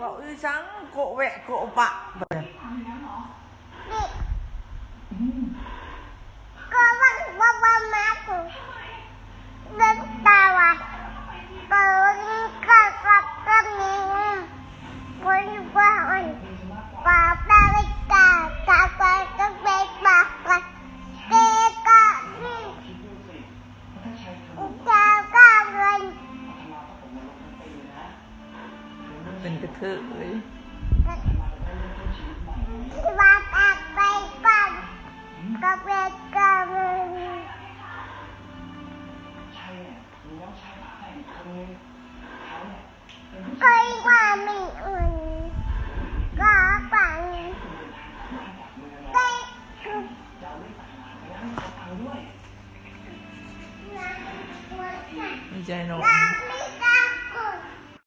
บอกอีสังโกแวะโกปะก็ว่ามาถูเดินตาวะก็ก็มีคนว่าป่าปลาไปกาไปก็ไปปากกันเกก็ก็เงินเป็นกระเทยว่าปากไปก่อนก็ไปก็เงิน